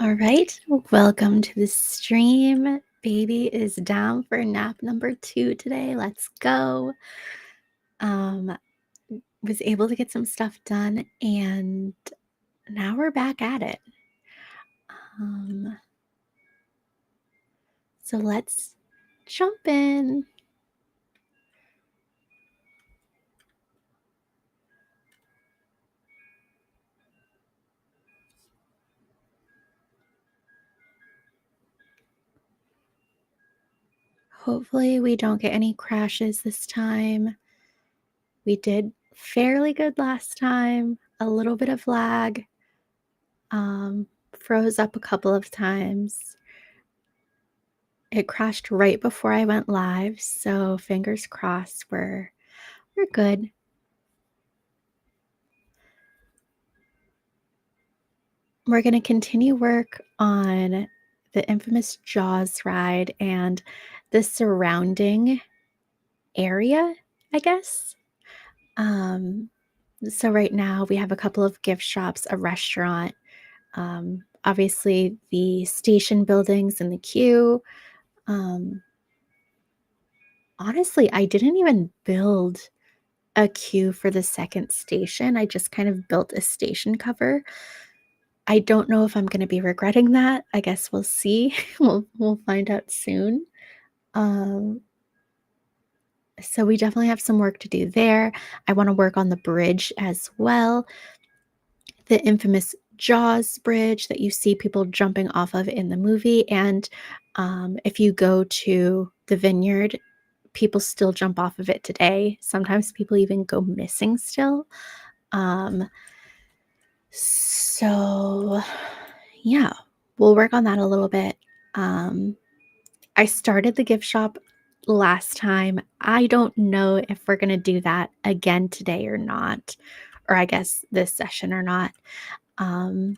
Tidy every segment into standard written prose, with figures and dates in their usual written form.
All right, welcome to the stream. Baby is down for nap number 2 today. Let's go. Um, was able to get some stuff done, and now we're back at it. Um, so let's jump in. Hopefully, we don't get any crashes this time. We did fairly good last time. A little bit of lag. Froze up a couple of times. It crashed right before I went live, so fingers crossed we're good. We're going to continue work on the infamous Jaws ride and the surrounding area, I guess. So right now we have a couple of gift shops, a restaurant, obviously the station buildings and the queue. Honestly, I didn't even build a queue for the second station. I just kind of built a station cover. I don't know if I'm gonna be regretting that. I guess we'll see. We'll find out soon. Um, so we definitely have some work to do there. I wanna work on the bridge as well. The infamous Jaws bridge that you see people jumping off of in the movie, and, if you go to the vineyard, people still jump off of it today. Sometimes people even go missing still. Um, so yeah, we'll work on that a little bit. Um, I started the gift shop last time. I don't know if we're going to do that again today or not, or I guess this session or not. Um,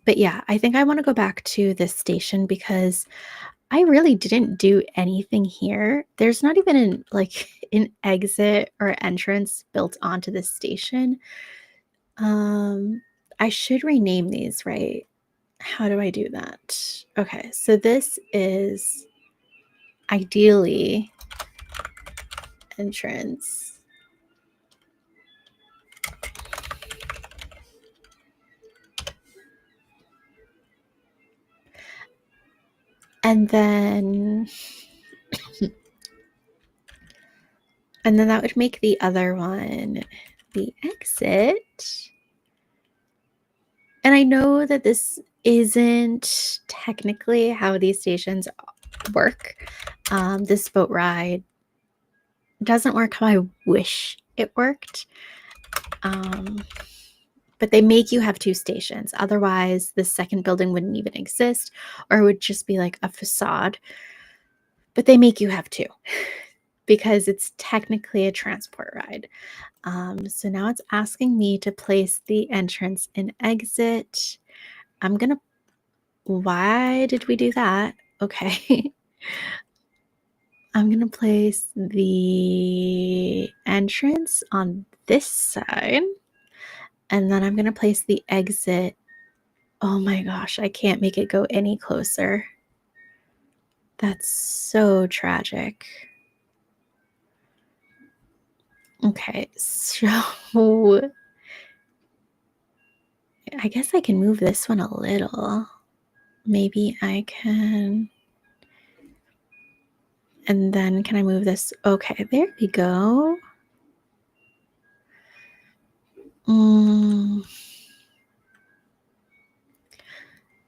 but yeah, I think I want to go back to this station because I really didn't do anything here. There's not even an exit or entrance built onto this station. I should rename these, right? How do I do that? Okay, so this is ideally entrance. And then that would make the other one the exit. And I know that this isn't technically how these stations work. This boat ride doesn't work how I wish it worked. But they make you have 2 stations. Otherwise, the second building wouldn't even exist, or it would just be like a facade. But they make you have 2 because it's technically a transport ride. So now it's asking me to place the entrance and exit. Why did we do that? Okay. I'm going to place the entrance on this side, and then I'm going to place the exit. Oh my gosh, I can't make it go any closer. That's so tragic. Okay, so I guess I can move this one a little. Maybe I can. And then can I move this? Okay, there we go.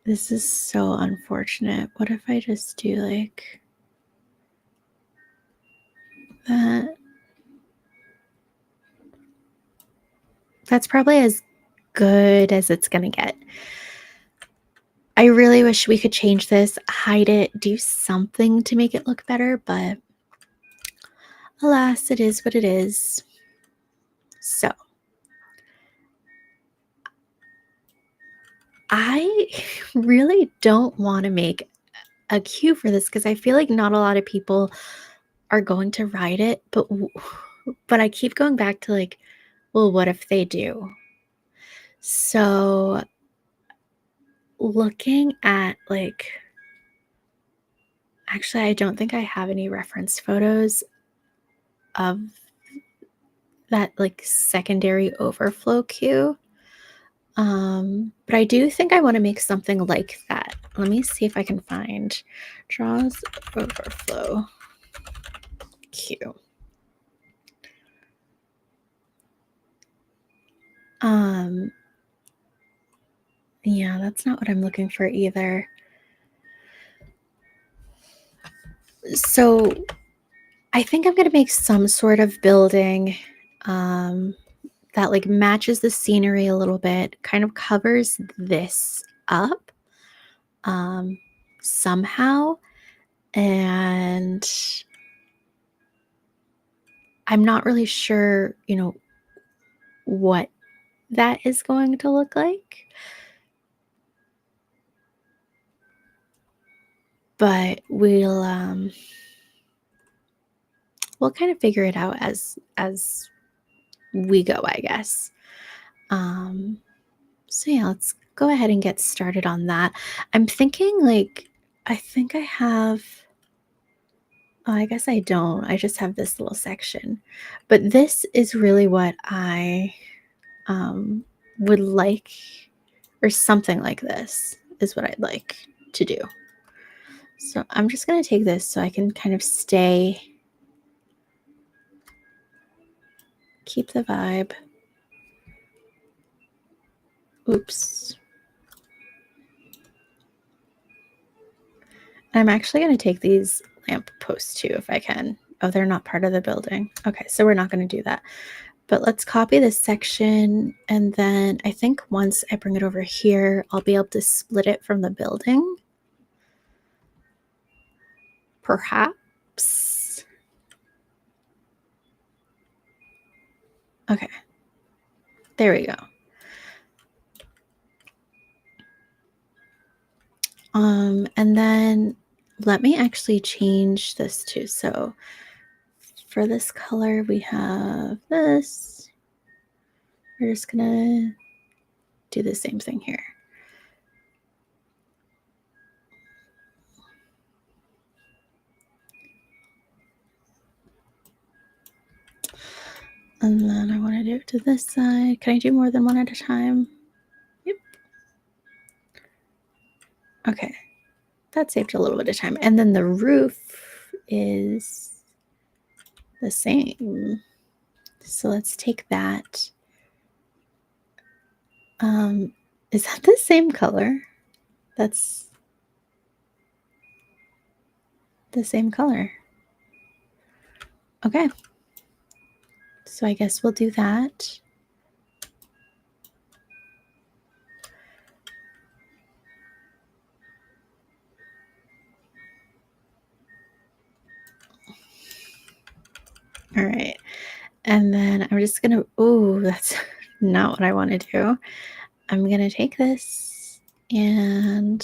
This is so unfortunate. What if I just do like that? That's probably as good as it's gonna get. I really wish we could change this, hide it, do something to make it look better, but alas, it is what it is. So I really don't want to make a queue for this because I feel like not a lot of people are going to ride it, but I keep going back to like, well, what if they do? So looking at, like, actually, I don't think I have any reference photos of that, like, secondary overflow cue. But I do think I wanna make something like that. Let me see if I can find draws overflow cue. Um, yeah, that's not what I'm looking for either. So, I think I'm gonna make some sort of building, um, that, like, matches the scenery a little bit, kind of covers this up, um, somehow, and I'm not really sure, what that is going to look like, but we'll kind of figure it out as we go, I guess. Um, so yeah, let's go ahead and get started on that. I'm thinking like I think I have oh, I guess I don't. I just have this little section. But this is really what I um would like or something like this is what I'd like to do. So I'm just going to take this so I can kind of keep the vibe. Oops. I'm actually going to take these lamp posts too if I can. Oh, they're not part of the building. Okay, so we're not going to do that. But let's copy this section, and then I think once I bring it over here, I'll be able to split it from the building. Perhaps. Okay, there we go. And then let me actually change this too. So for this color, we have this. We're just gonna do the same thing here. And then I want to do it to this side. Can I do more than one at a time? Yep. Okay. That saved a little bit of time. And then the roof is the same. So let's take that. Is that the same color? That's the same color. Okay. So I guess we'll do that. All right. And then I'm just going to, oh, that's not what I want to do. I'm going to take this and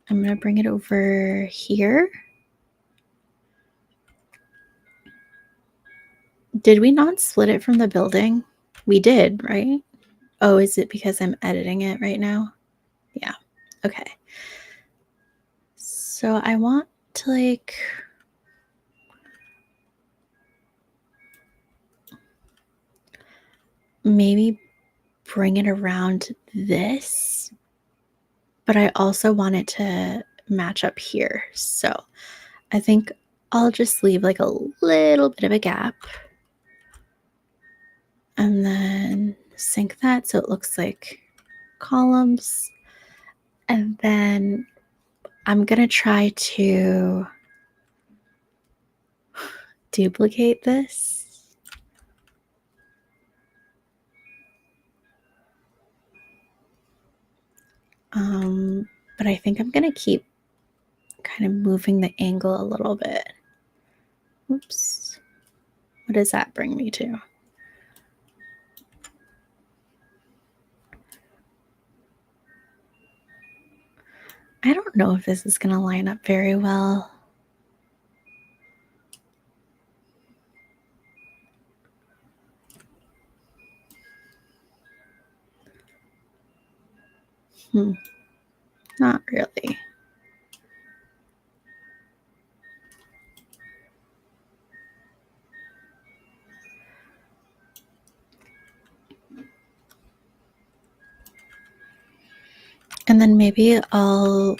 I'm going to bring it over here. Did we not split it from the building? We did, right? Oh, is it because I'm editing it right now? Yeah. Okay. So I want to like maybe bring it around this, but I also want it to match up here. So I think I'll just leave like a little bit of a gap and then sync that so it looks like columns. And then I'm going to try to duplicate this. But I think I'm going to keep kind of moving the angle a little bit. Oops. What does that bring me to? I don't know if this is going to line up very well. Not really. And then maybe I'll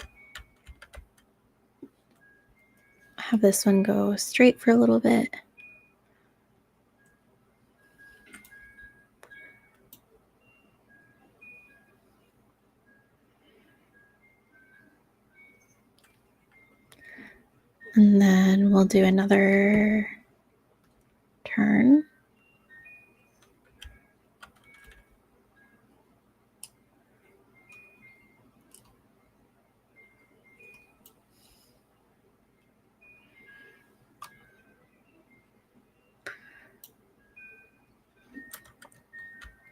have this one go straight for a little bit. And then we'll do another turn.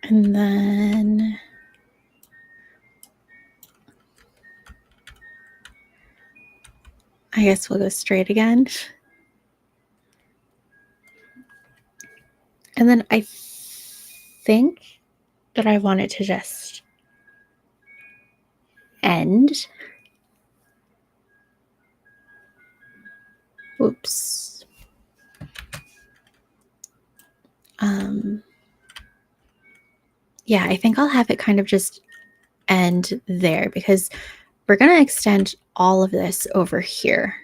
And then I guess we'll go straight again. And then I think that I want it to just end. Oops. Yeah, I think I'll have it kind of just end there because we're going to extend all of this over here.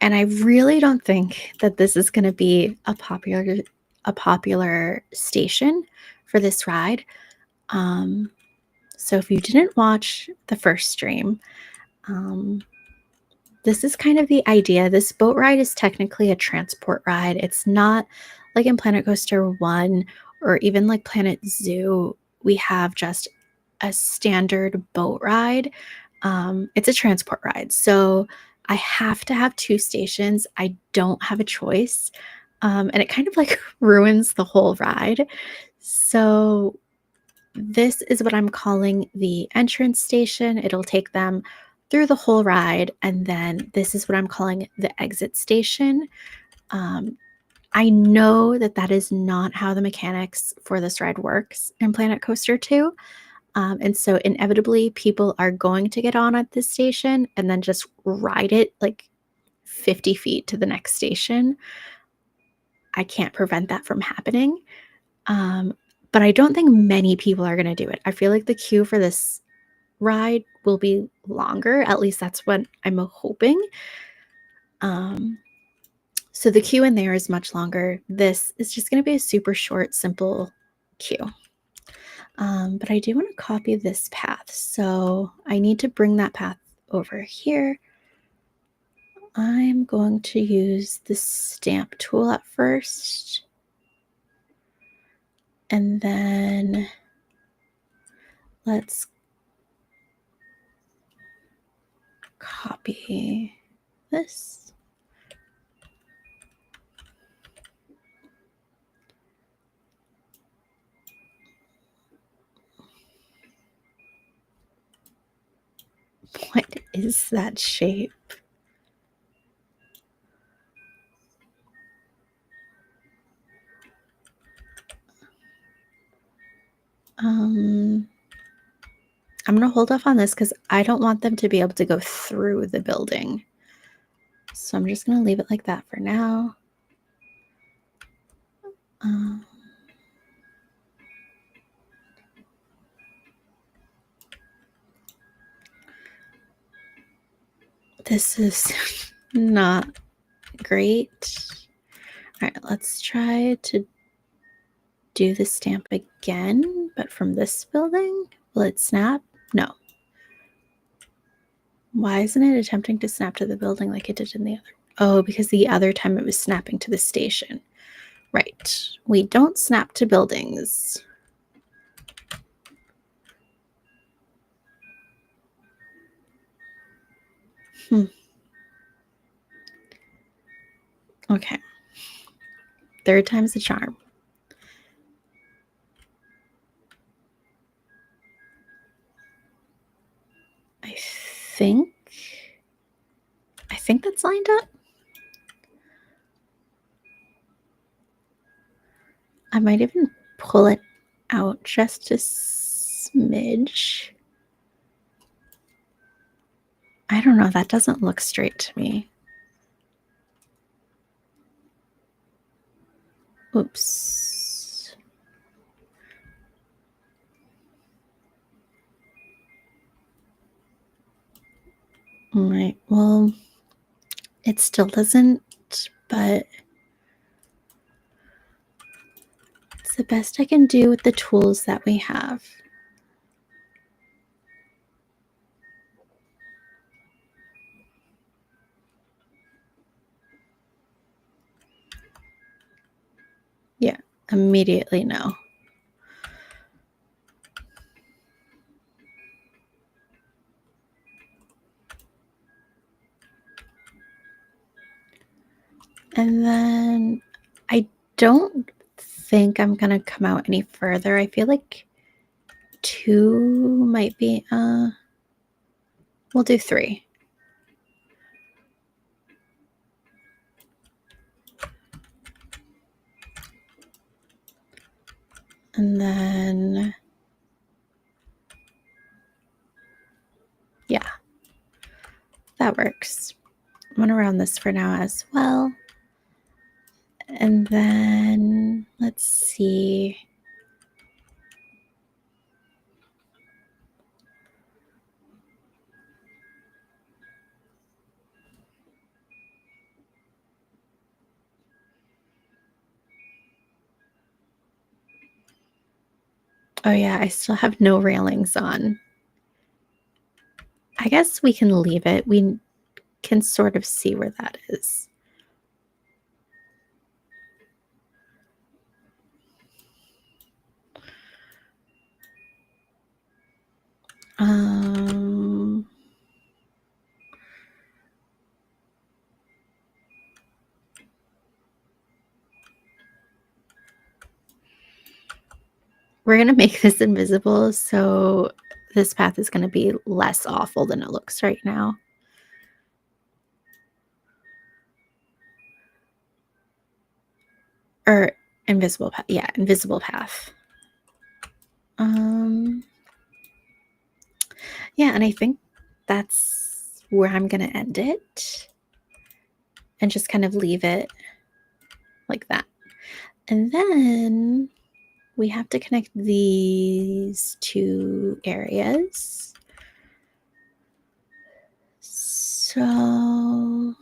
And I really don't think that this is going to be a popular station for this ride. So if you didn't watch the first stream, this is kind of the idea. This boat ride is technically a transport ride. It's not like in Planet Coaster 1 or even like Planet Zoo. We have just a standard boat ride. It's a transport ride. So I have to have two stations. I don't have a choice. And it kind of like ruins the whole ride. So this is what I'm calling the entrance station. It'll take them through the whole ride. And then this is what I'm calling the exit station. I know that that is not how the mechanics for this ride works in Planet Coaster 2. And so inevitably people are going to get on at this station and then just ride it like 50 feet to the next station. I can't prevent that from happening. But I don't think many people are going to do it. I feel like the queue for this ride will be longer. At least that's what I'm hoping. So the queue in there is much longer. This is just going to be a super short, simple queue. But I do want to copy this path. So I need to bring that path over here. I'm going to use the stamp tool at first. And then let's copy this. What is that shape? I'm going to hold off on this because I don't want them to be able to go through the building. So I'm just going to leave it like that for now. This is not great. All right, let's try to do the stamp again, but from this building. Will it snap? No. Why isn't it attempting to snap to the building like it did in the other? Oh, because the other time it was snapping to the station. Right. We don't snap to buildings. Okay. Third time's the charm. I think that's lined up. I might even pull it out just a smidge. I don't know. That doesn't look straight to me. Oops. All right. Well, it still doesn't, but it's the best I can do with the tools that we have. Yeah, immediately no. And then I don't think I'm going to come out any further. I feel like 2 might be, we'll do 3. And then, yeah, that works. I'm going to round this for now as well. And then let's see. Oh, yeah, I still have no railings on. I guess we can leave it. We can sort of see where that is. We're going to make this invisible, so this path is going to be less awful than it looks right now. Or invisible path. Yeah, invisible path. Yeah, and I think that's where I'm going to end it and just kind of leave it like that. And then we have to connect these 2 areas. So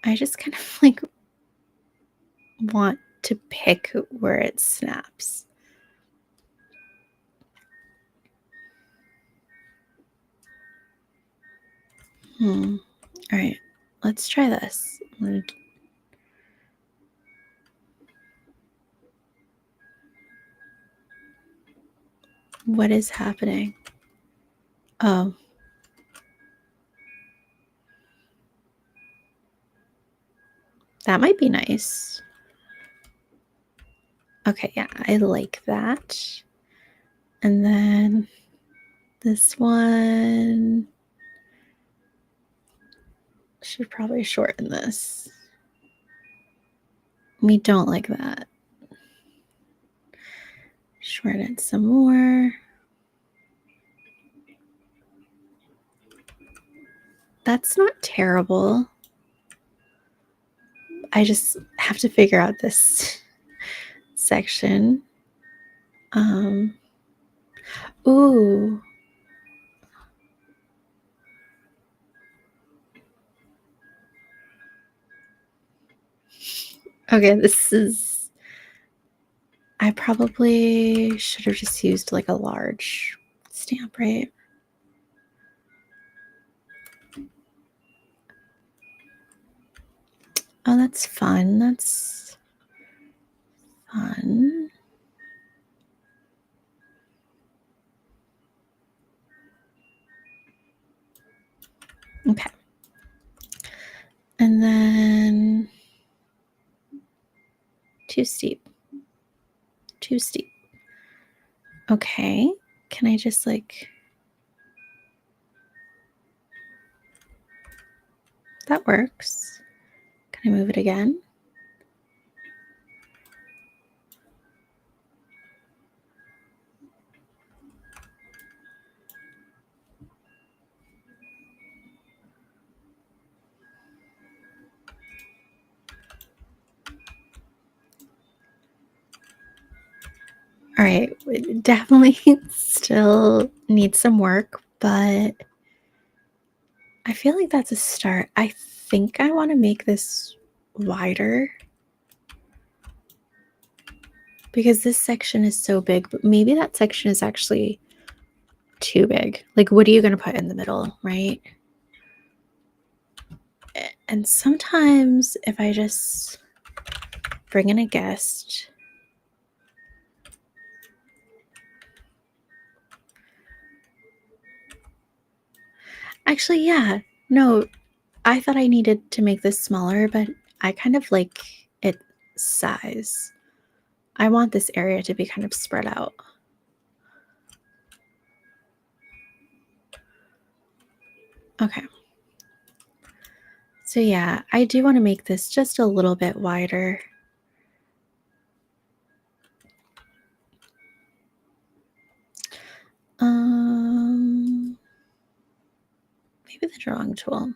I just kind of like want to pick where it snaps. All right, let's try this. What is happening? Oh. That might be nice. Okay, yeah, I like that. And then this one should probably shorten this. We don't like that. Shorten it some more. That's not terrible. I just have to figure out this section. Ooh. Okay, this is... I probably should have just used like a large stamp, right? Oh, that's fun. That's fun. Okay. And then too steep. Too steep. Okay. Can I just like... That works. Can I move it again? All right, it definitely still needs some work, but I feel like that's a start. I think I want to make this wider because this section is so big, but maybe that section is actually too big. Like, what are you going to put in the middle, right? And sometimes if I just bring in a guest, actually, yeah, no, I thought I needed to make this smaller, but I kind of like it size. I want this area to be kind of spread out. Okay. So yeah, I do want to make this just a little bit wider. Maybe the drawing tool.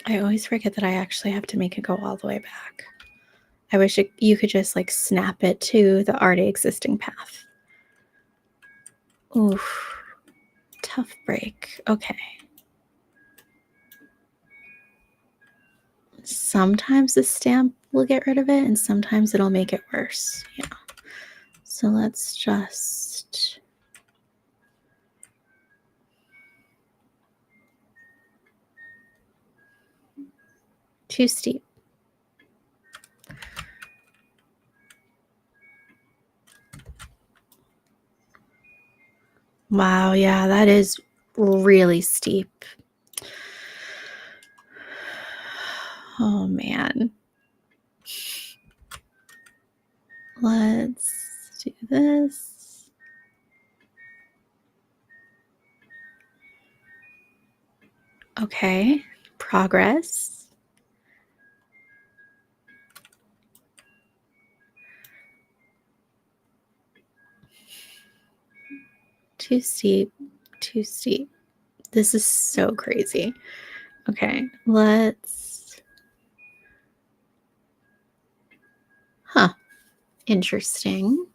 I always forget that I actually have to make it go all the way back. I wish you could just like snap it to the already existing path. Oof, tough break. Okay. Sometimes the stamp will get rid of it, and sometimes it'll make it worse. Yeah. So let's just. Too steep. Wow, yeah, that is really steep. Oh man. Let's do this. Okay, progress. Too steep, too steep. This is so crazy. Okay, let's. Huh, interesting.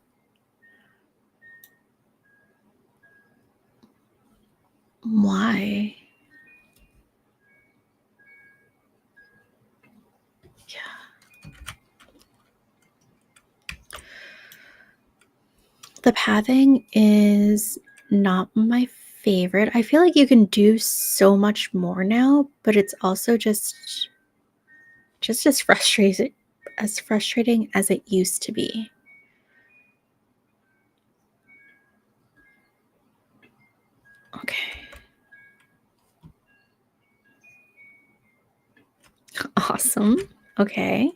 Why? Yeah. The pathing is not my favorite. I feel like you can do so much more now, but it's also just as frustrating as it used to be. Okay. Awesome. Okay.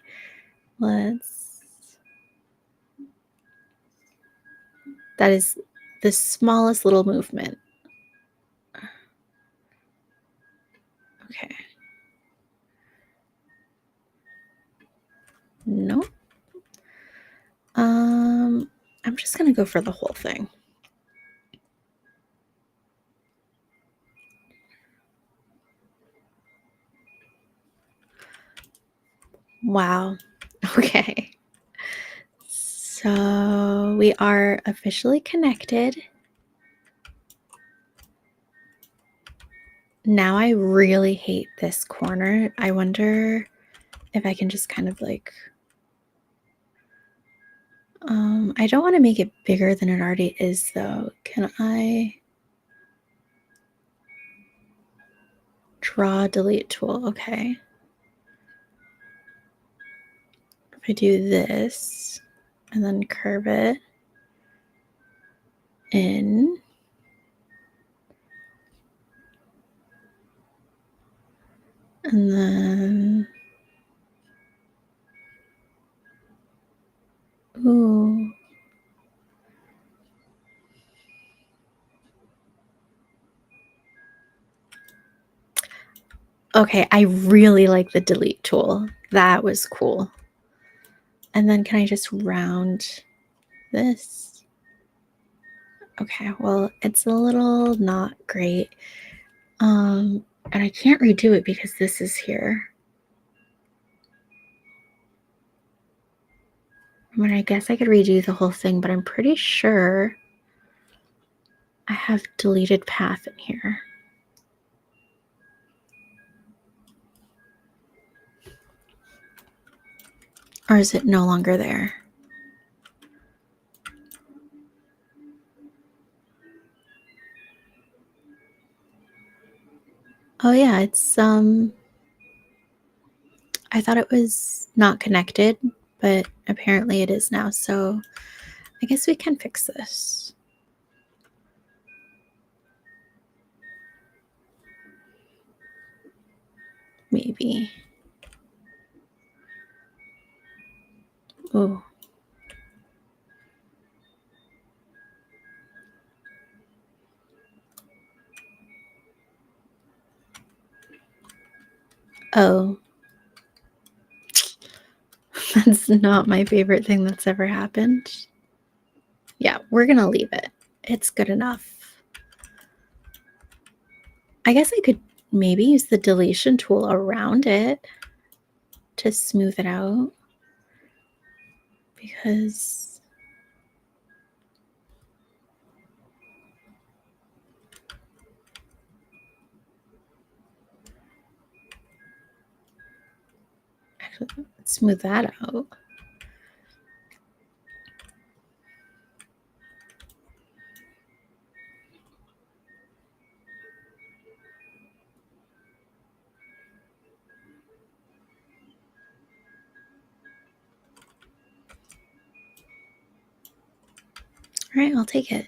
Let's. That is the smallest little movement. Okay. Nope. I'm just gonna go for the whole thing. Wow. Okay. So we are officially connected. Now I really hate this corner. I wonder if I can just kind of like I don't want to make it bigger than it already is though. Can I draw delete tool? Okay. If I do this and then curve it in, and then ooh. Okay, I really like the delete tool. That was cool. And then can I just round this? Okay, well, it's a little not great. And I can't redo it because this is here. I mean, I guess I could redo the whole thing, but I'm pretty sure I have deleted path in here. Or is it no longer there? Oh yeah, it's I thought it was not connected, but apparently it is now. So I guess we can fix this. Maybe. Oh. Oh. That's not my favorite thing that's ever happened. Yeah, we're gonna leave it. It's good enough. I guess I could maybe use the deletion tool around it to smooth it out. Because actually, let's smooth that out. All right, I'll take it.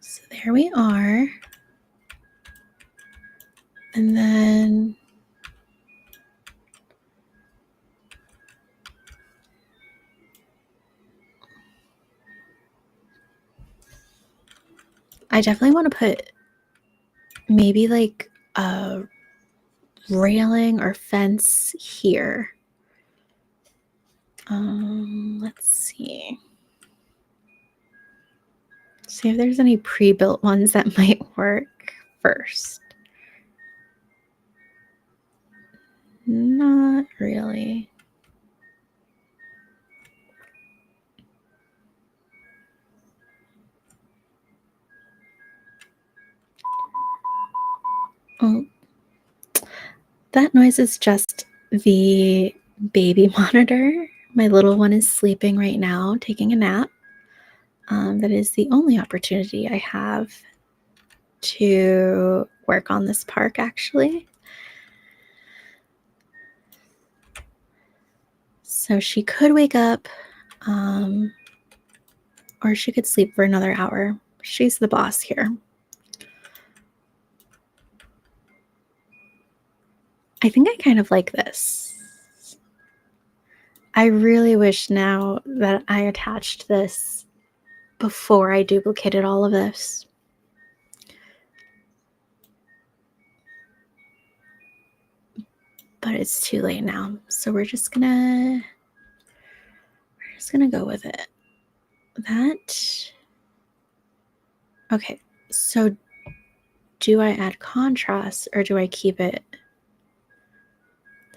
So there we are. And then I definitely want to put maybe like a railing or fence here. Let's see. See if there's any pre-built ones that might work first. Not really. Oh, that noise is just the baby monitor. My little one is sleeping right now, taking a nap. That is the only opportunity I have to work on this park, actually. So she could wake up, or she could sleep for another hour. She's the boss here. I think I kind of like this. I really wish now that I attached this before I duplicated all of this. But it's too late now. So we're just gonna go with it. That okay. So do I add contrast or do I keep it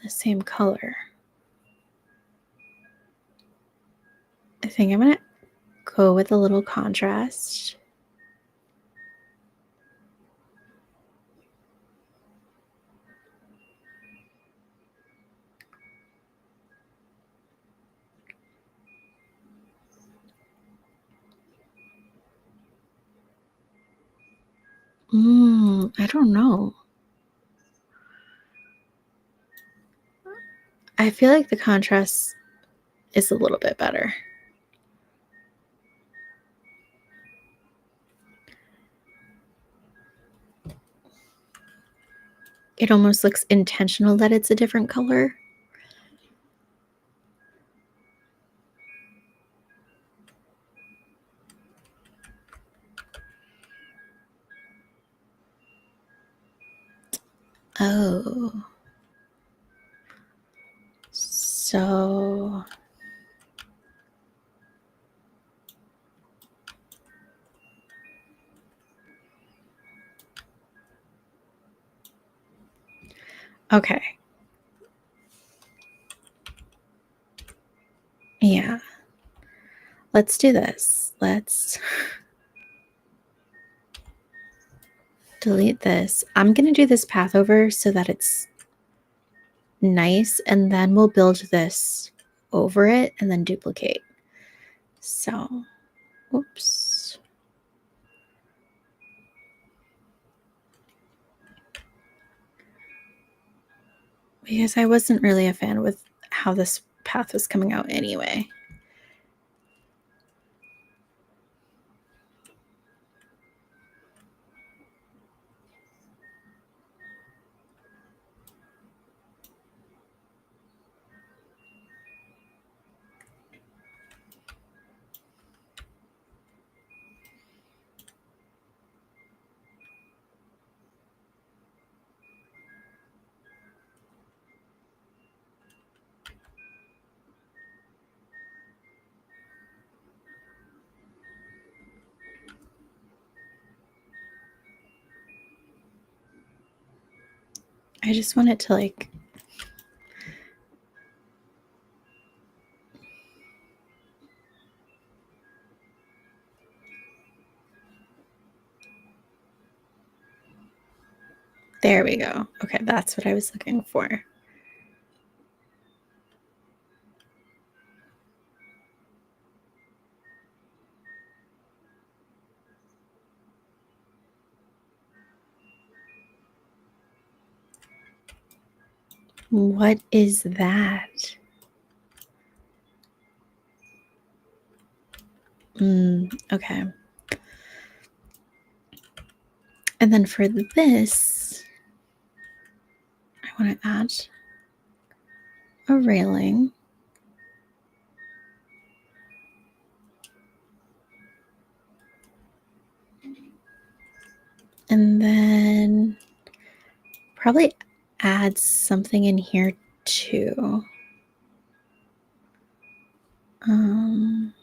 the same color? I think I'm gonna go with a little contrast. I don't know. I feel like the contrast is a little bit better. It almost looks intentional that it's a different color. Oh. So okay. Yeah. Let's do this. Let's delete this. I'm going to do this path over so that it's nice, and then we'll build this over it and then duplicate. So, oops. Because I wasn't really a fan with how this path was coming out anyway. I just want it to like there we go. Okay, that's what I was looking for. What is that? Okay. And then for this, I want to add a railing. And then probably add something in here too. Um,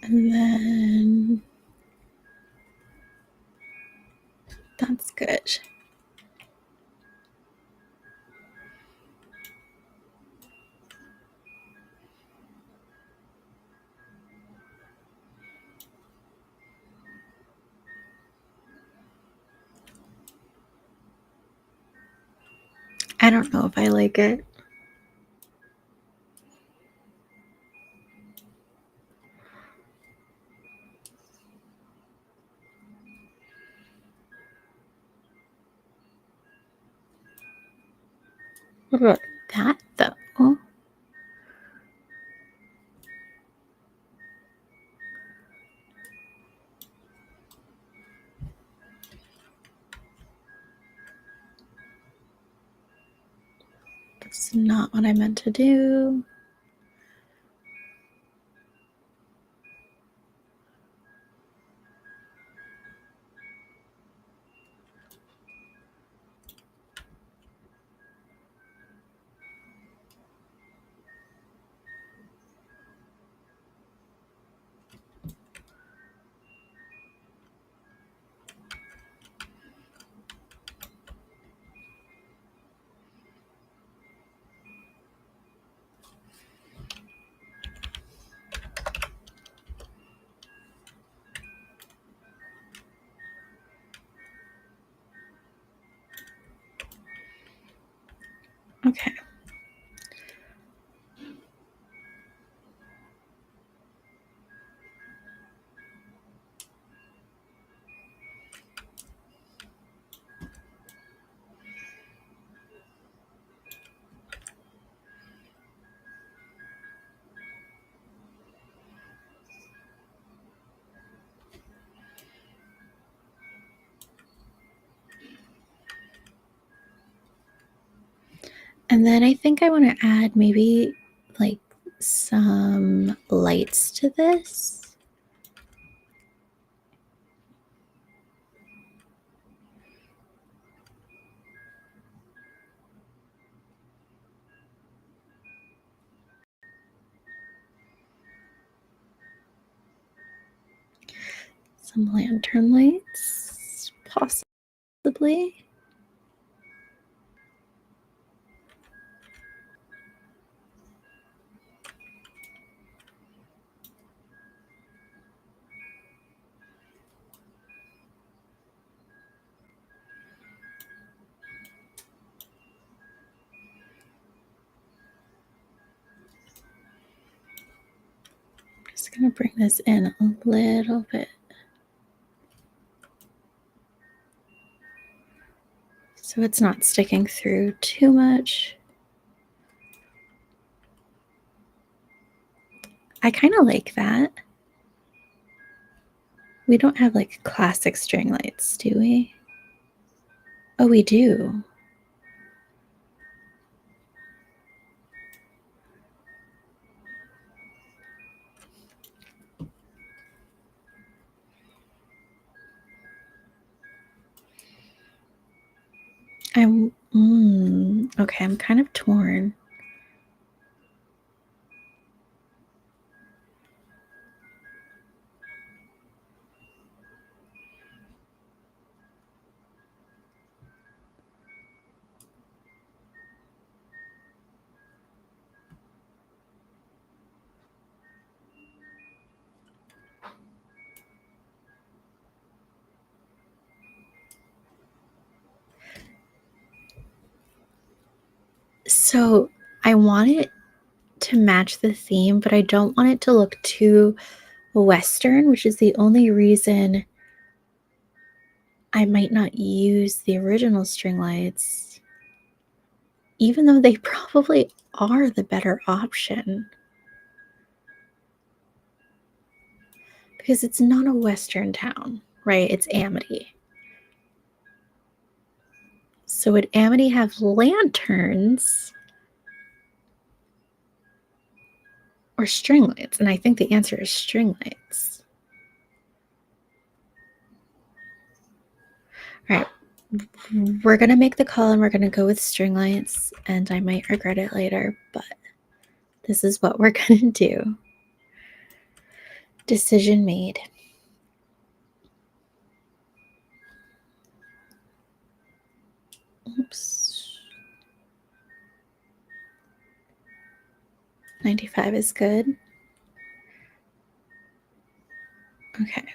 and then that's good. I don't know if I like it. What about that though? That's not what I meant to do. Okay. And then I think I want to add maybe like some lights to this. Some lantern lights, possibly. Just gonna bring this in a little bit. So it's not sticking through too much. I kind of like that. We don't have like classic string lights, do we? Oh, we do. Okay, I'm kind of torn. So I want it to match the theme, but I don't want it to look too Western, which is the only reason I might not use the original string lights, even though they probably are the better option. Because it's not a Western town, right? It's Amity. So would Amity have lanterns or string lights? And I think the answer is string lights. All right. We're going to make the call and we're going to go with string lights. And I might regret it later, but this is what we're going to do. Decision made. Oops. 95 is good. Okay.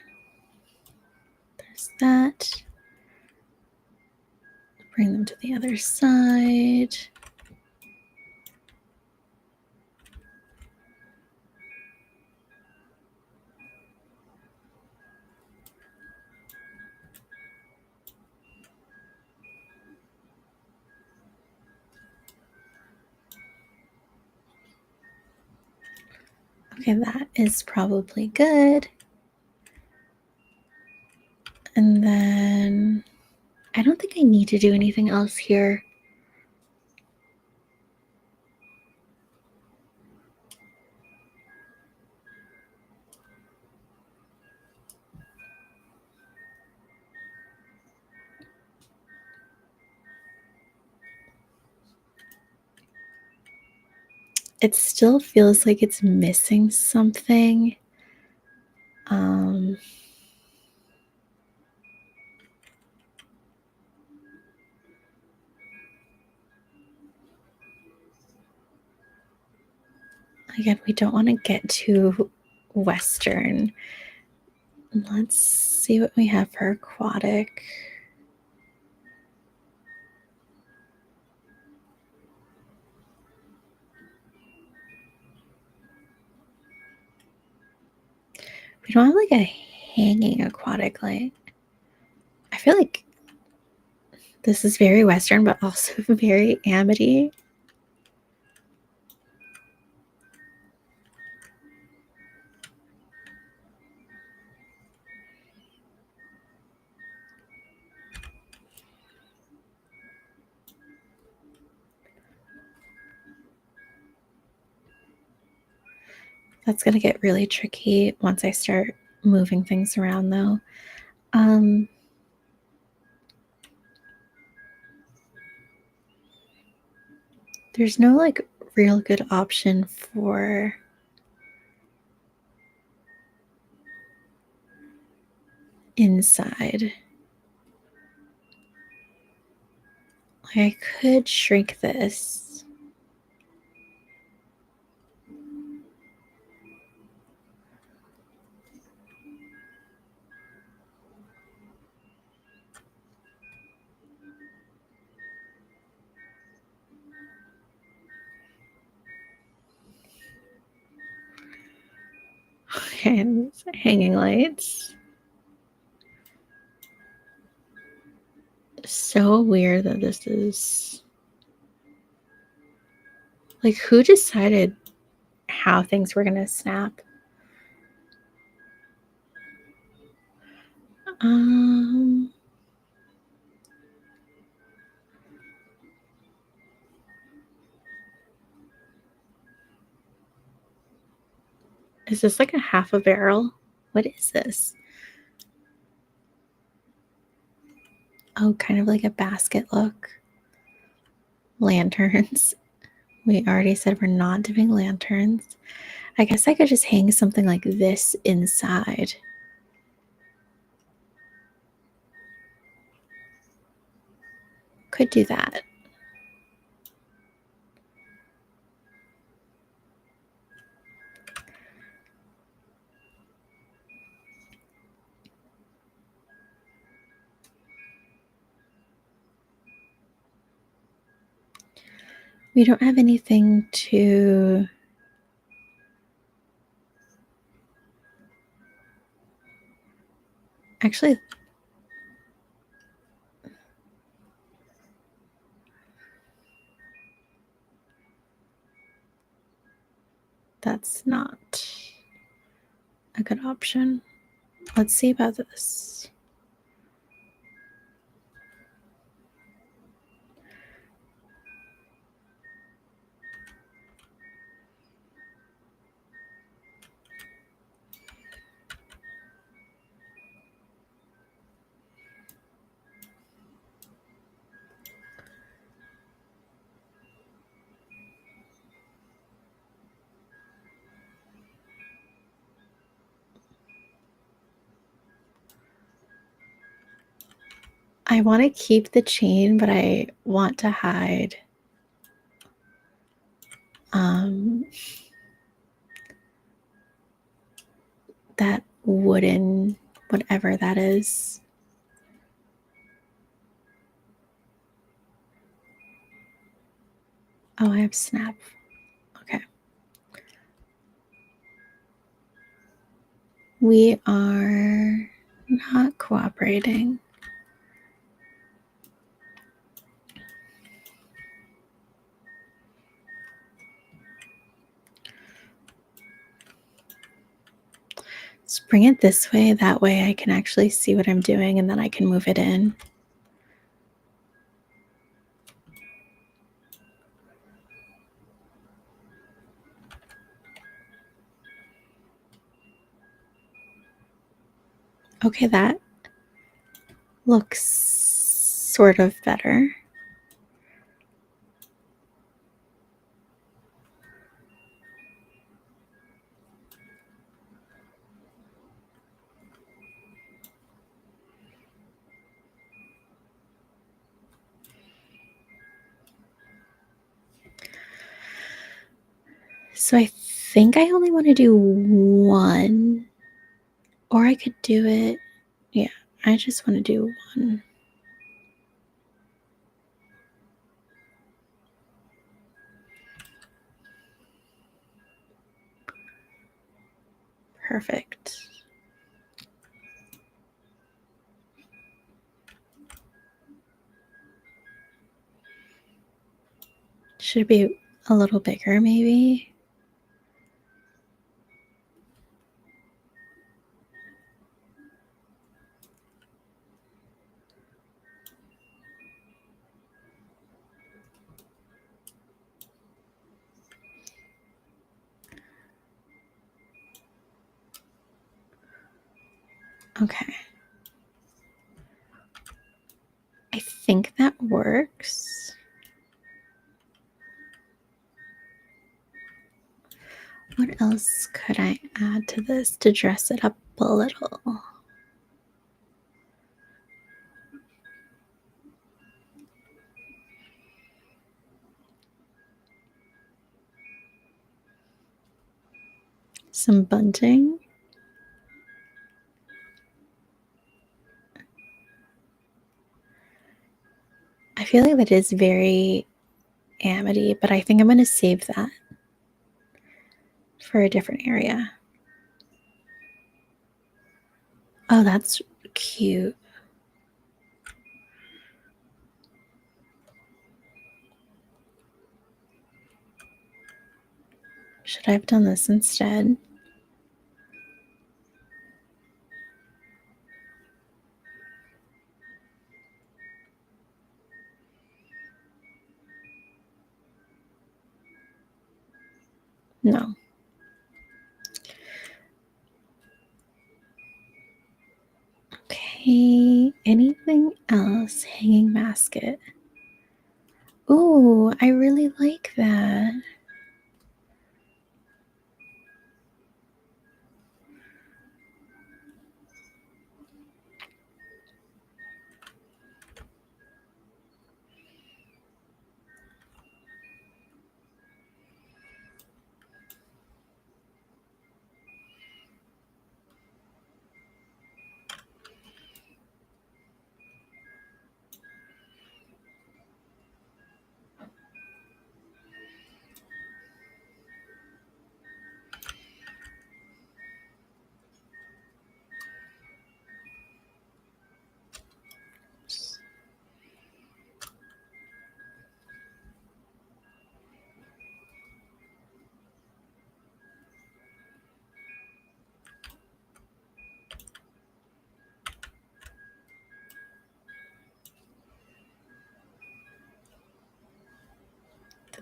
There's that. Bring them to the other side. Okay, that is probably good. And then I don't think I need to do anything else here. It still feels like it's missing something. Again, we don't want to get too Western. Let's see what we have for aquatic. We don't have like a hanging aquatic light. I feel like this is very Western, but also very Amity. That's gonna get really tricky once I start moving things around, though. Um, there's no like real good option for inside. Like I could shrink this. Okay, hanging lights. So weird that this is like, who decided how things were gonna snap? Um, is this like a half a barrel? What is this? Oh, kind of like a basket look. Lanterns. We already said we're not doing lanterns. I guess I could just hang something like this inside. Could do that. We don't have anything to. Actually, that's not a good option. Let's see about this. I want to keep the chain, but I want to hide um, that wooden, whatever that is. Oh, I have snap. Okay. We are not cooperating. Let's bring it this way. That way I can actually see what I'm doing and then I can move it in. Okay, that looks sort of better. So I think I only want to do one, or I could do it. Yeah, I just want to do one. Perfect. Should be a little bigger, maybe. Okay. I think that works. What else could I add to this to dress it up a little? Some bunting. I feel like that is very amity, but I think I'm going to save that for a different area. Oh, that's cute. Should I have done this instead? No. Okay. Anything else? Hanging basket. Ooh, I really like that.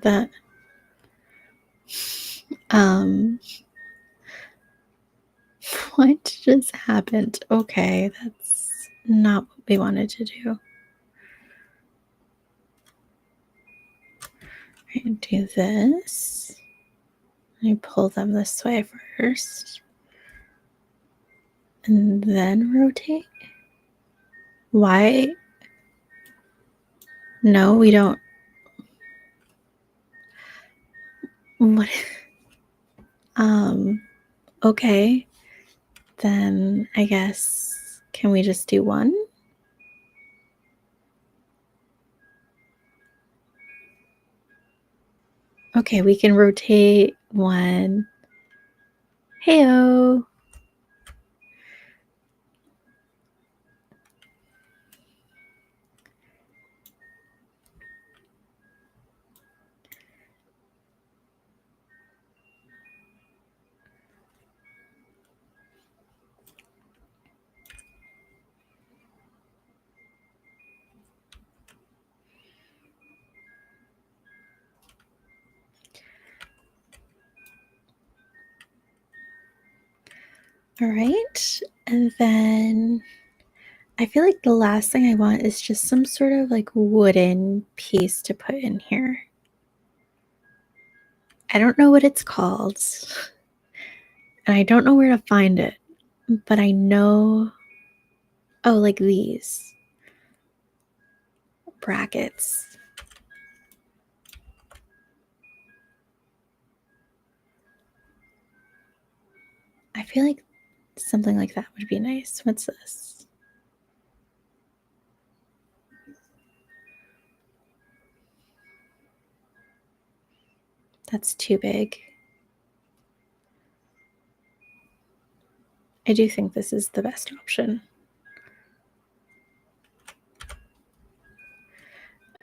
That um what just happened? Okay, that's not what we wanted to do. Right, do this. I pull them this way first. And then rotate. Why? No, we don't. What? Okay. Then I guess, can we just do one? Okay, we can rotate one. Heyo. All right. And then I feel like the last thing I want is just some sort of like wooden piece to put in here. I don't know what it's called, and I don't know where to find it, but I know. Oh, like these brackets. I feel like something like that would be nice. What's this? That's too big. I do think this is the best option.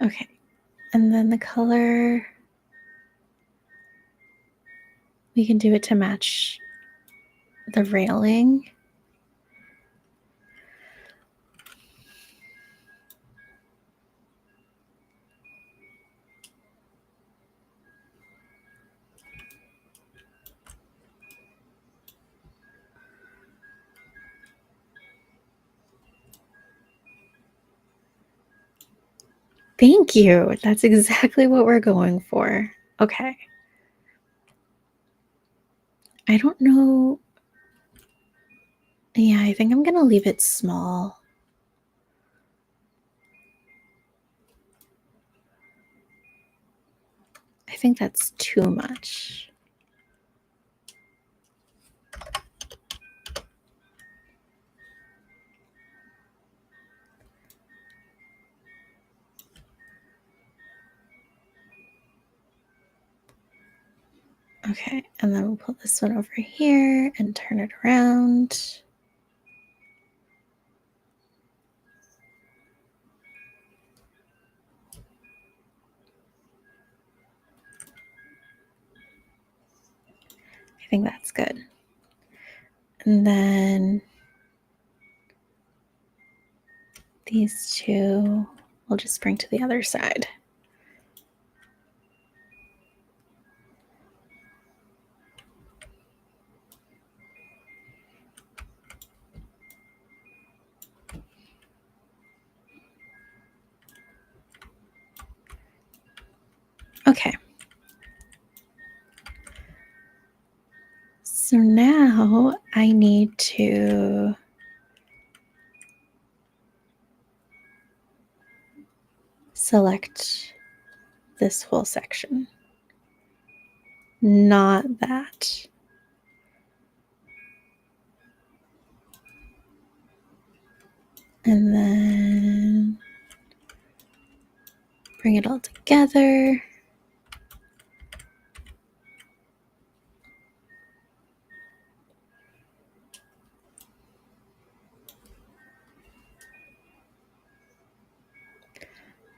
Okay. And then the color, we can do it to match the railing. Thank you. That's exactly what we're going for. Okay. I don't know. Yeah, I think I'm going to leave it small. I think that's too much. Okay, and then we'll put this one over here and turn it around. I think that's good. And then these two we'll just bring to the other side. Okay. So now I need to select this whole section, not that. And then bring it all together.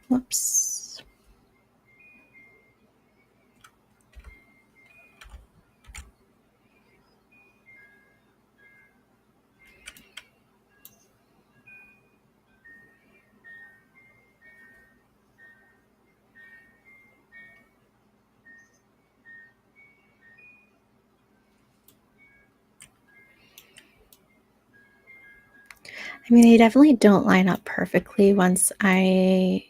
Whoops. I mean, they definitely don't line up perfectly once I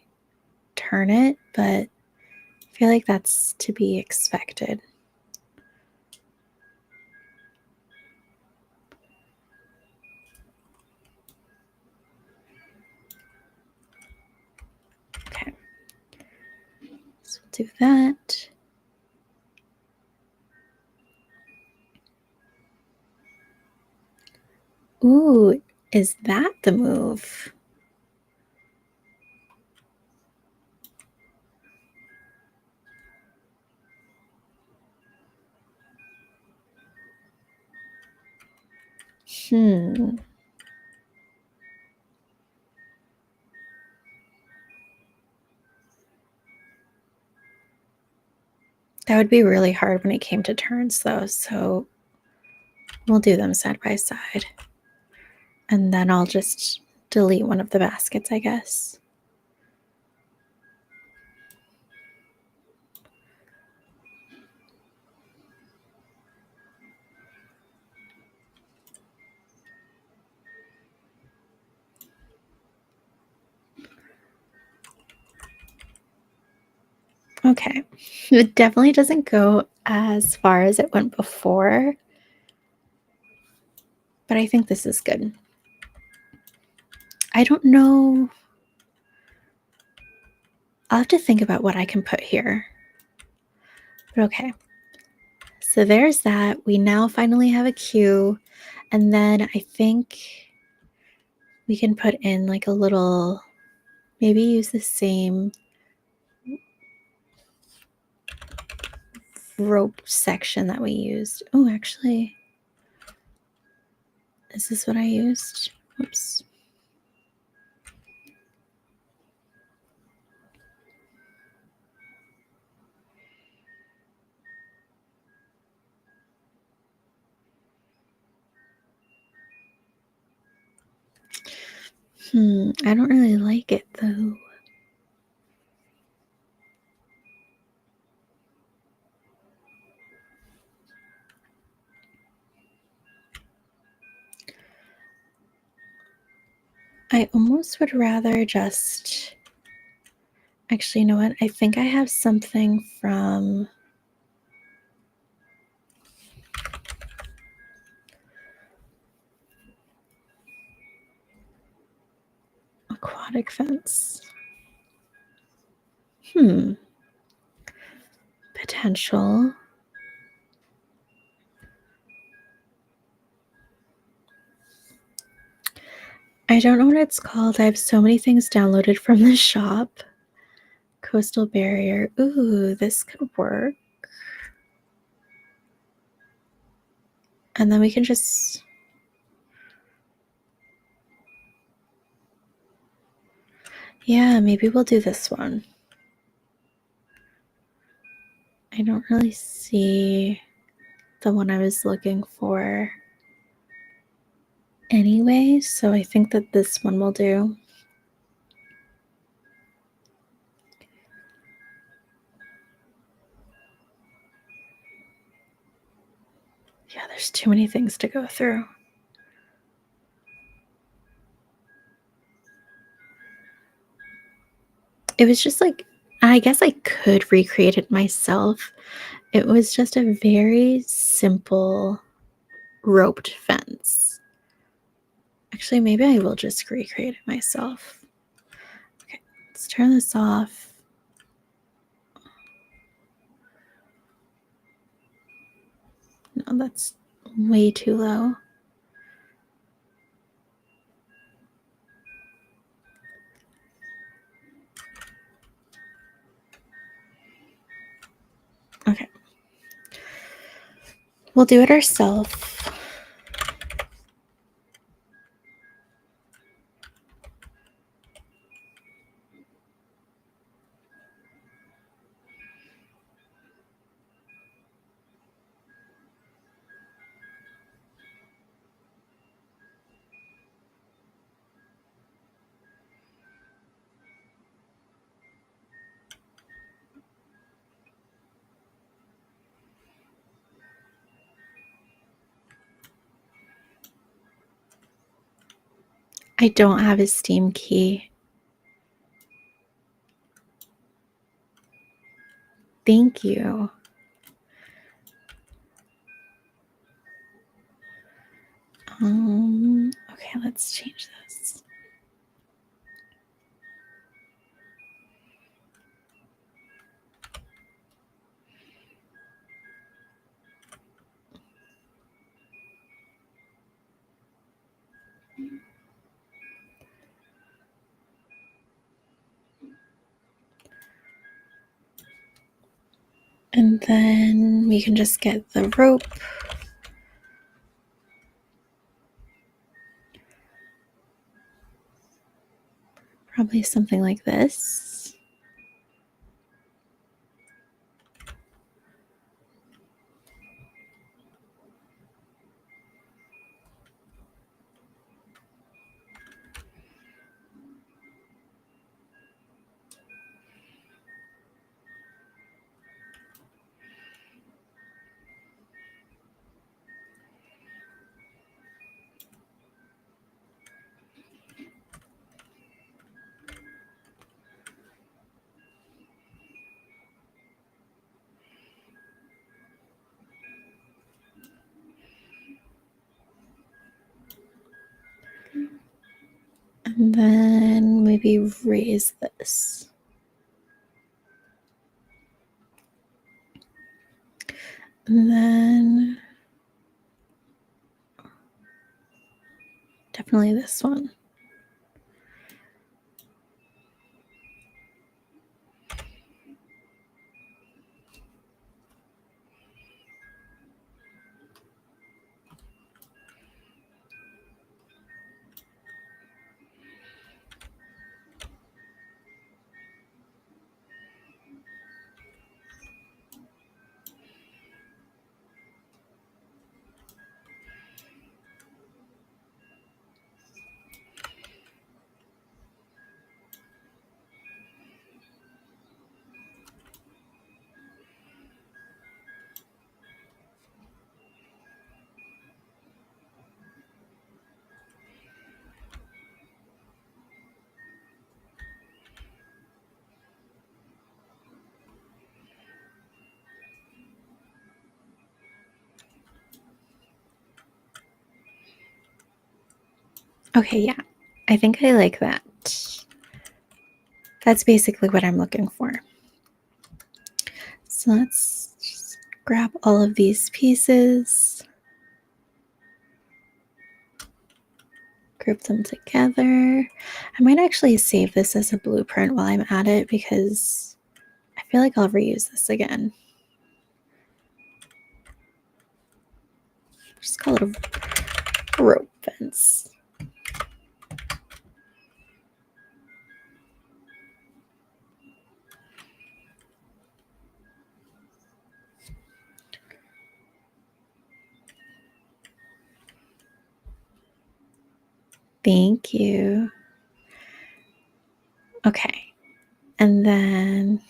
turn it, but I feel like that's to be expected. Okay, so we'll do that. Ooh, is that the move? Hmm. That would be really hard when it came to turns, though, so we'll do them side by side. And then I'll just delete one of the baskets, I guess. Okay. It definitely doesn't go as far as it went before, but I think this is good. I don't know. I'll have to think about what I can put here. But okay. So there's that. We now finally have a queue. And then I think we can put in like a little, maybe use the same rope section that we used. Oh, actually, is this what I used? Oops. I don't really like it though. I almost would rather just Actually, you know what? I think I have something from aquatic fence. Potential. I don't know what it's called. I have so many things downloaded from the shop. Coastal barrier. Ooh, this could work. And then we can just... Yeah, maybe we'll do this one. I don't really see the one I was looking for anyway, so I think that this one will do. Yeah, there's too many things to go through. It was just like, I guess I could recreate it myself. It was just a very simple roped fence. Actually, maybe I will just recreate it myself. Okay, let's turn this off. No, that's way too low. Okay. We'll do it ourselves. I don't have a Steam key. Thank you. Okay, let's change this. And then we can just get the rope. Probably something like this. And then maybe raise this. And then definitely this one. Okay, yeah. I think I like that. That's basically what I'm looking for. So let's just grab all of these pieces, group them together. I might actually save this as a blueprint while I'm at it because I feel like I'll reuse this again. Just call it a rope fence. Thank you. Okay. And then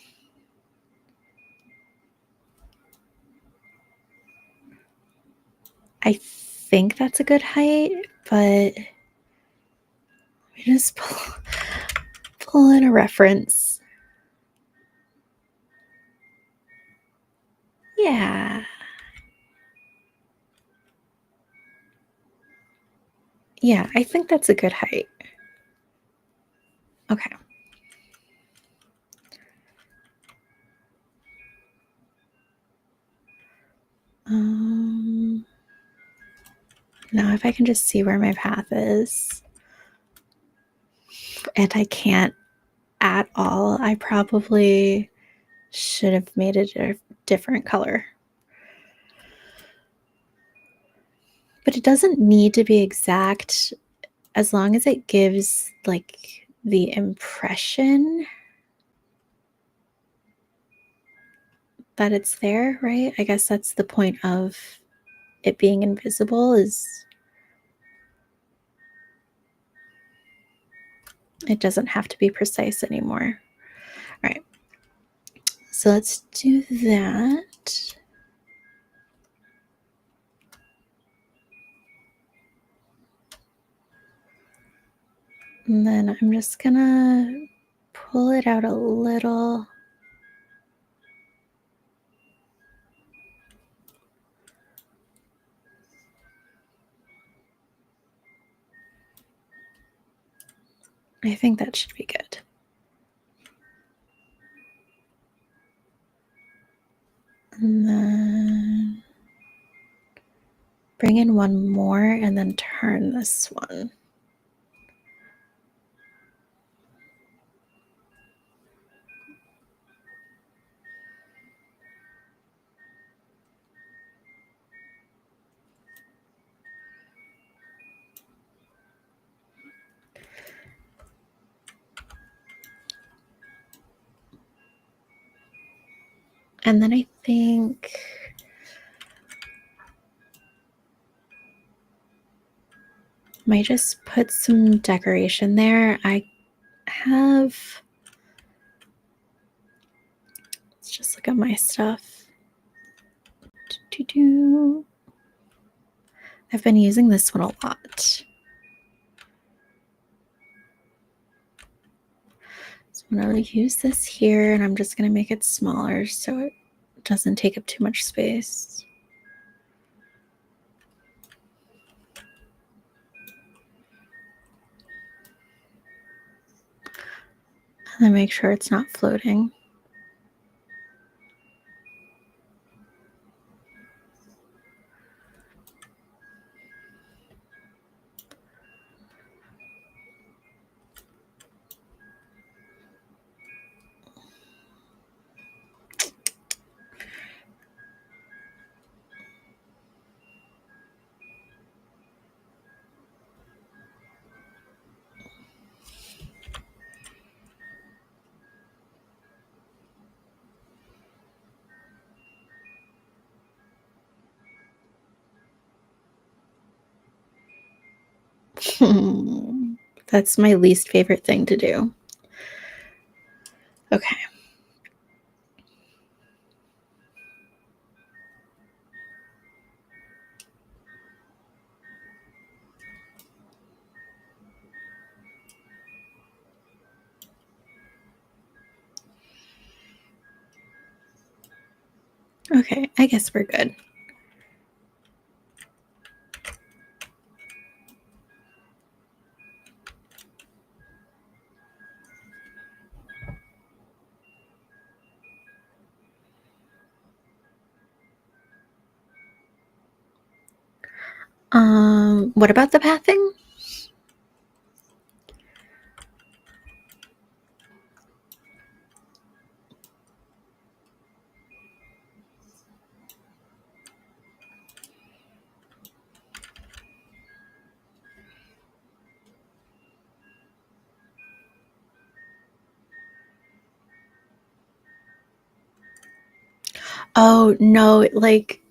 I think that's a good height, but we just pull in a reference. Yeah. Yeah, I think that's a good height. Okay. Now if I can just see where my path is, and I can't at all, I probably should have made it a different color. But it doesn't need to be exact as long as it gives like the impression that it's there, right? I guess that's the point of it being invisible, is it doesn't have to be precise anymore. All right. So let's do that. And then I'm just gonna pull it out a little. I think that should be good. And then bring in one more and then turn this one. And then I think might just put some decoration there. I have, let's just look at my stuff. I've been using this one a lot. So I'm gonna use this here and I'm just gonna make it smaller so it doesn't take up too much space. And then make sure it's not floating. That's my least favorite thing to do. Okay. Okay, I guess we're good. What about the pathing? Oh, no, like,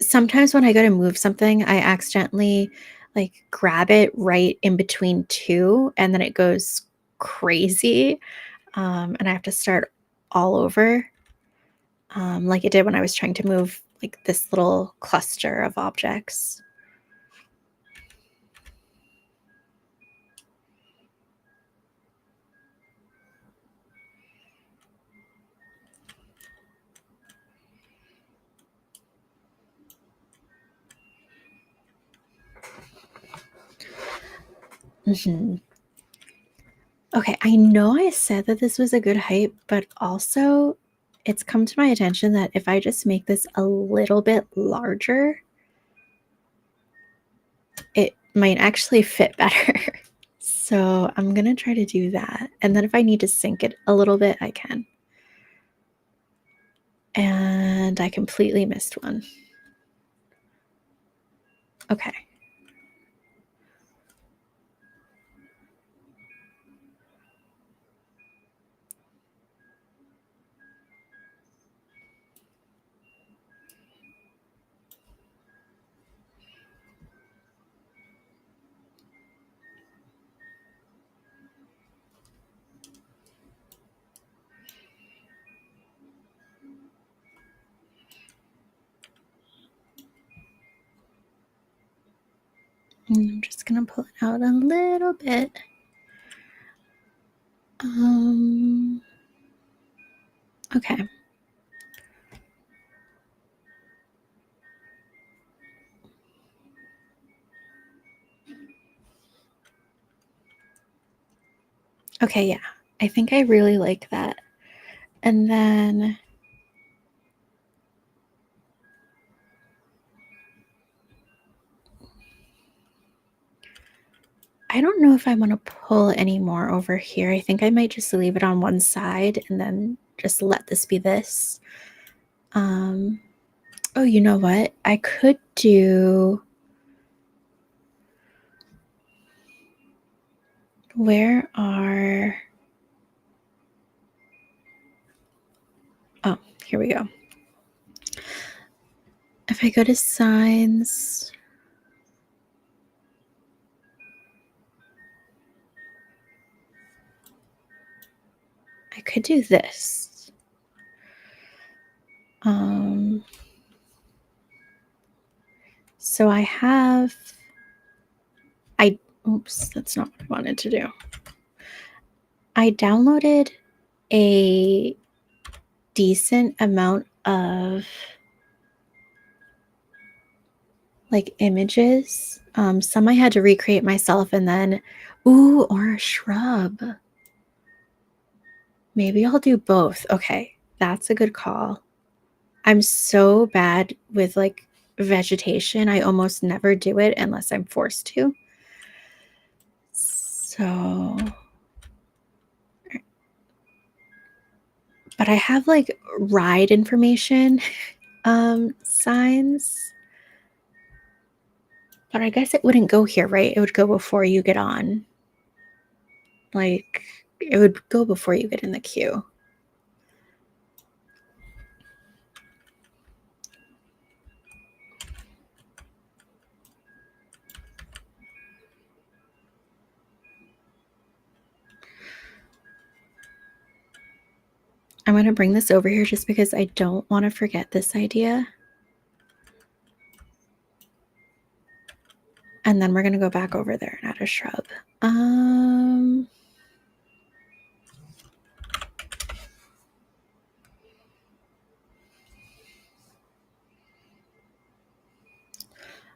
sometimes when I go to move something, I accidentally, like, grab it right in between 2, and then it goes crazy, and I have to start all over, like it did when I was trying to move, like, this little cluster of objects. Mhm. Okay, I know I said that this was a good height, but also it's come to my attention that if I just make this a little bit larger, it might actually fit better. So I'm gonna try to do that. And then if I need to sink it a little bit, I can. And I completely missed one. Okay. And I'm just gonna pull it out a little bit. Um, okay. Okay, yeah. I think I really like that. And then I don't know if I want to pull any more over here. I think I might just leave it on one side and then just let this be this. Um, oh, you know what? I could do. Where are. Oh, here we go. If I go to signs, I could do this. Um, so I have. Oops, that's not what I wanted to do. I downloaded a decent amount of like images. Some I had to recreate myself, and then, ooh, or a shrub. Maybe I'll do both. Okay, that's a good call. I'm so bad with like vegetation. I almost never do it unless I'm forced to. So, but I have like ride information signs. But I guess it wouldn't go here, right? It would go before you get on. Like, it would go before you get in the queue. I'm going to bring this over here just because I don't want to forget this idea. And then we're going to go back over there and add a shrub.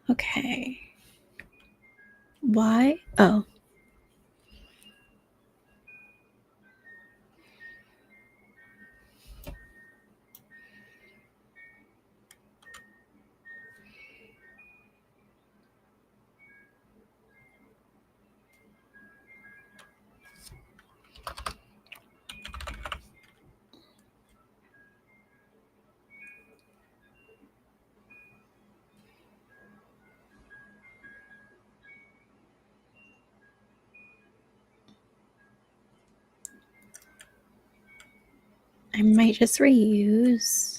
Okay. Why? Oh. I might just reuse.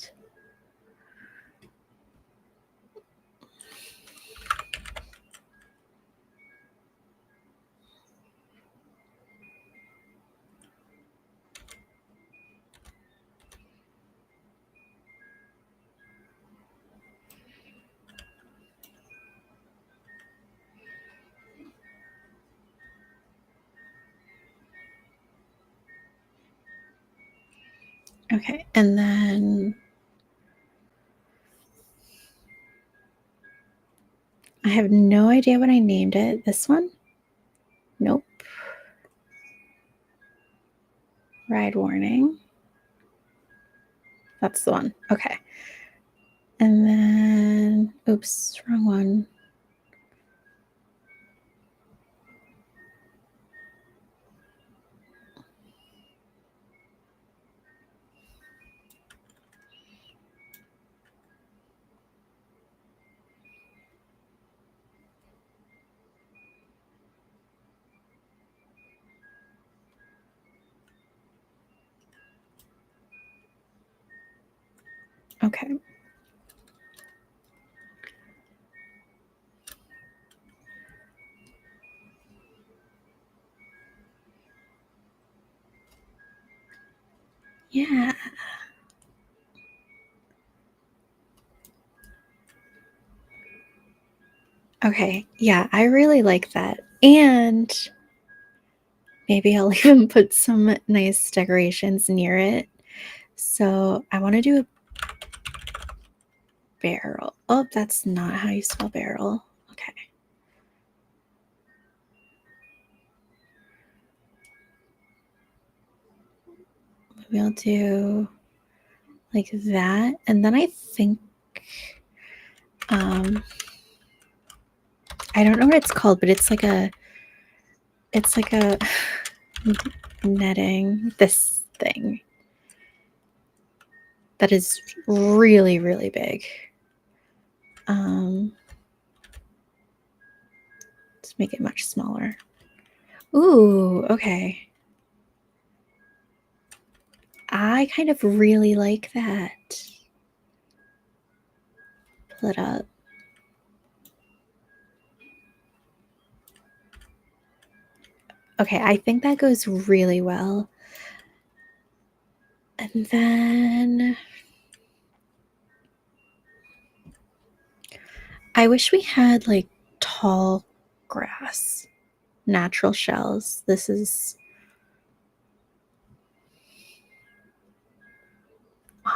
Okay, and then I have no idea what I named it. This one? Nope. Ride warning. That's the one. Okay. And then, oops, wrong one. Okay. Yeah. Okay. Yeah, I really like that. And maybe I'll even put some nice decorations near it. So I want to do a barrel. Oh, that's not how you spell barrel. Okay. Maybe I'll do like that. And then I think, I don't know what it's called, but it's like a netting, this thing that is really, really big. Let's make it much smaller. Ooh, okay. I kind of really like that. Pull it up. Okay, I think that goes really well. And then I wish we had like tall grass, natural shells. This is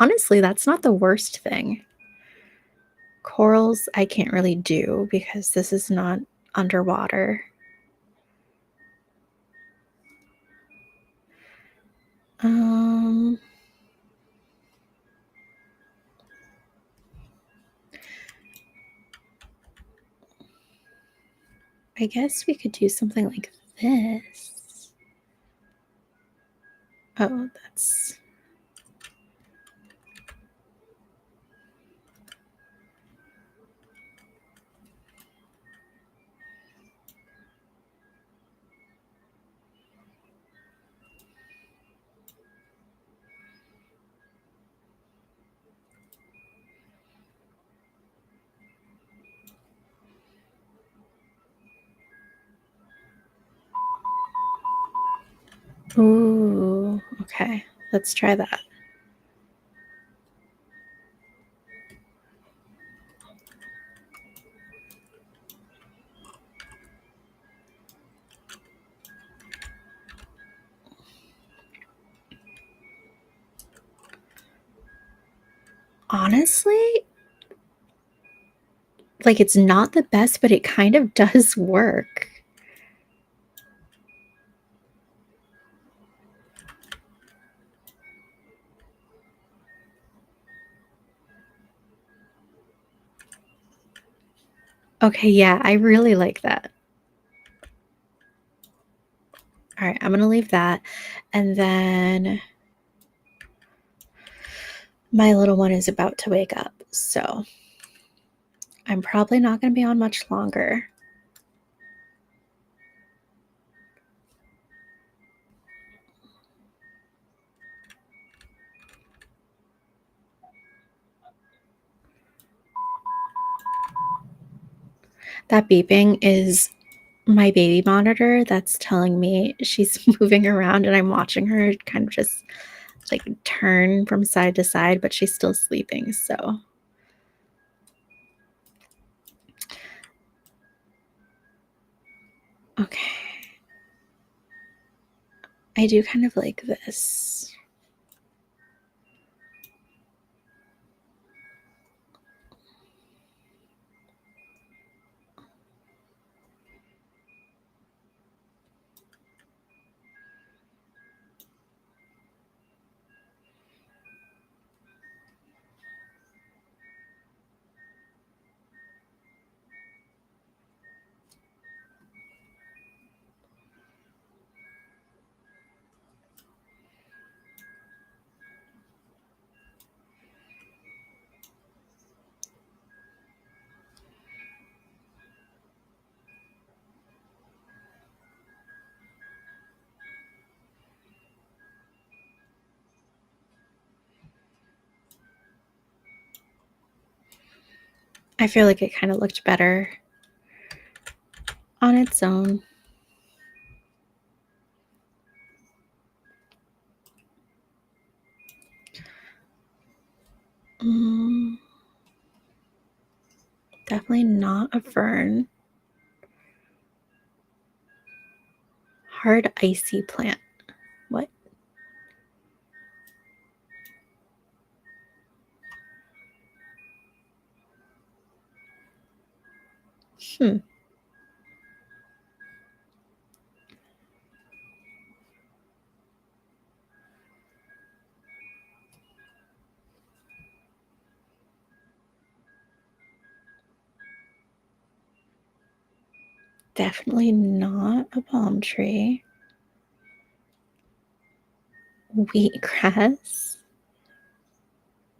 honestly, that's not the worst thing. Corals, I can't really do because this is not underwater. Um, I guess we could do something like this. Oh, that's. Ooh, okay. Let's try that. Honestly, like it's not the best, but it kind of does work. Okay, yeah, I really like that. All right, I'm going to leave that. And then my little one is about to wake up. So I'm probably not going to be on much longer. That beeping is my baby monitor that's telling me she's moving around and I'm watching her kind of just like turn from side to side, but she's still sleeping. So, okay. I do kind of like this. I feel like it kind of looked better on its own. Mm, definitely not a fern. Hard icy plant. What? Hmm. Definitely not a palm tree. Wheatgrass.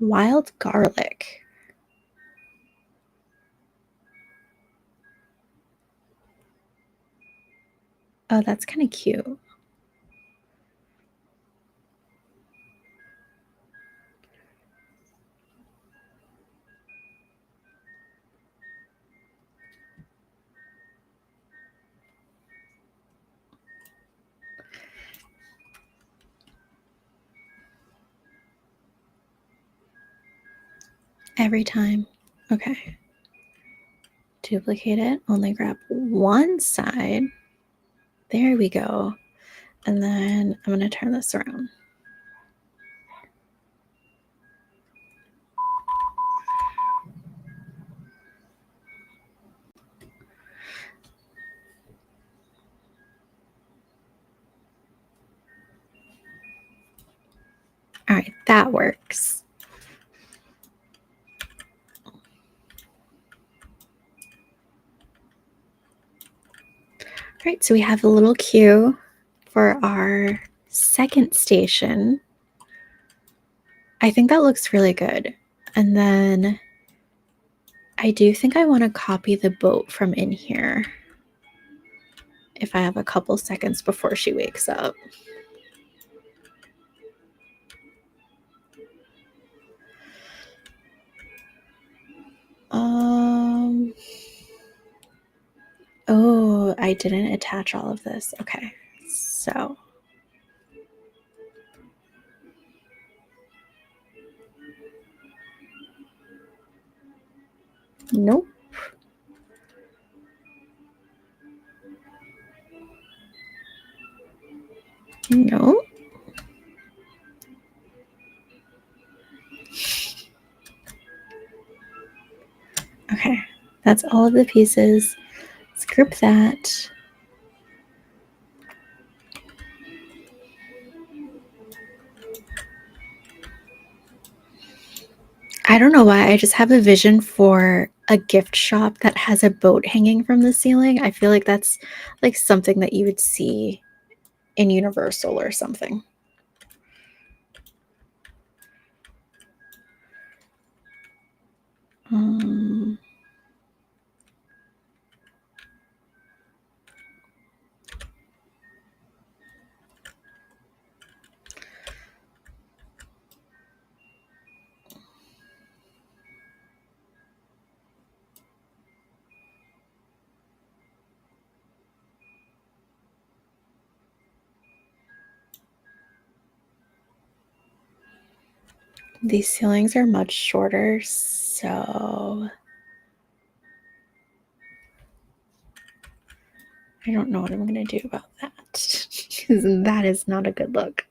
Wild garlic. Oh, that's kind of cute. Every time. Okay. Duplicate it. Only grab one side. There we go. And then I'm going to turn this around. All right, that works. All right, so we have a little queue for our second station. I think that looks really good. And then I do think I want to copy the boat from in here if I have a couple seconds before she wakes up. Oh, I didn't attach all of this. Okay, so nope. Nope. Okay, that's all of the pieces. Let's group that. I don't know why. I just have a vision for a gift shop that has a boat hanging from the ceiling. I feel like that's like something that you would see in Universal or something. Um, These ceilings are much shorter, so I don't know what I'm going to do about that. 'Cause that is not a good look.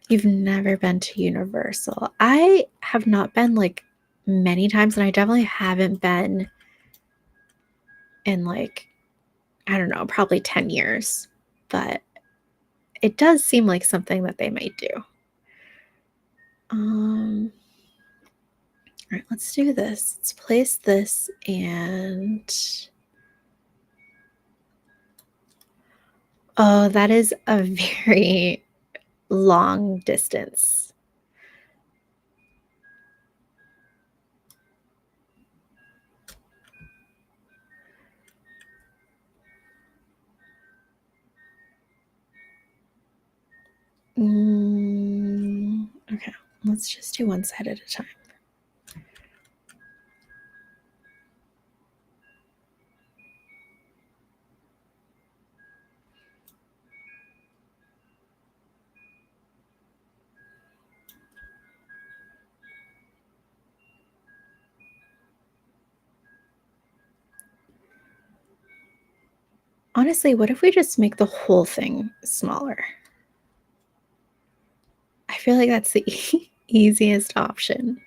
You've never been to Universal. I have not been like many times, and I definitely haven't been in like, I don't know, probably 10 years. But it does seem like something that they might do. All right, let's do this. Let's place this and oh, that is a very long distance. Okay, let's just do one side at a time. Honestly, what if we just make the whole thing smaller? I feel like that's the easiest option.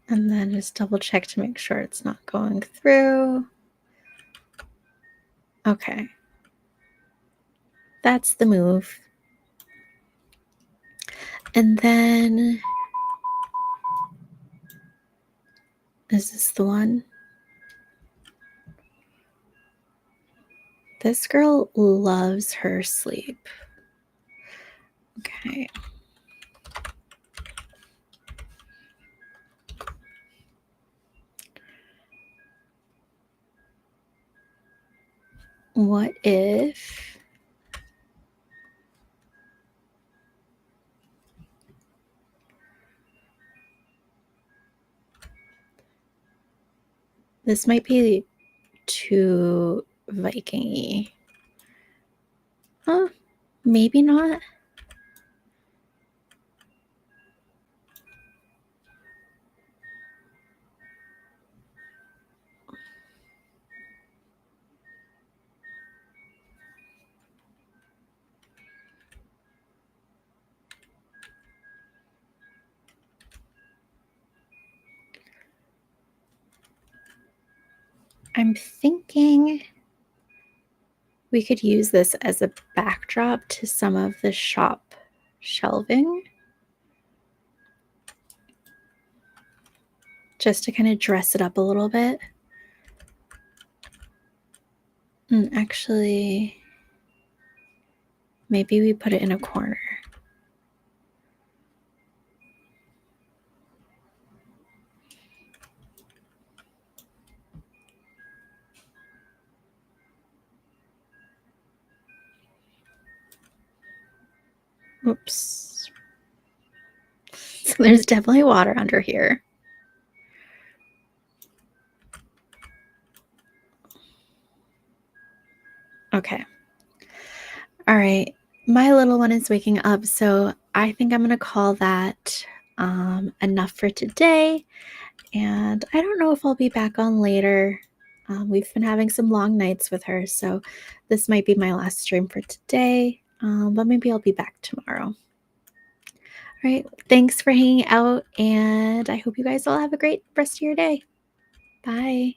And then just double check to make sure it's not going through. Okay. That's the move. And then, is this the one? This girl loves her sleep. Okay. What if this might be too Viking-y? Huh? Maybe not. I'm thinking we could use this as a backdrop to some of the shop shelving, just to kind of dress it up a little bit. And actually, maybe we put it in a corner. Oops. So there's definitely water under here. Okay. All right. My little one is waking up, so I think I'm going to call that enough for today. And I don't know if I'll be back on later. We've been having some long nights with her, so this might be my last stream for today, but maybe I'll be back tomorrow. All right. Thanks for hanging out, and I hope you guys all have a great rest of your day. Bye.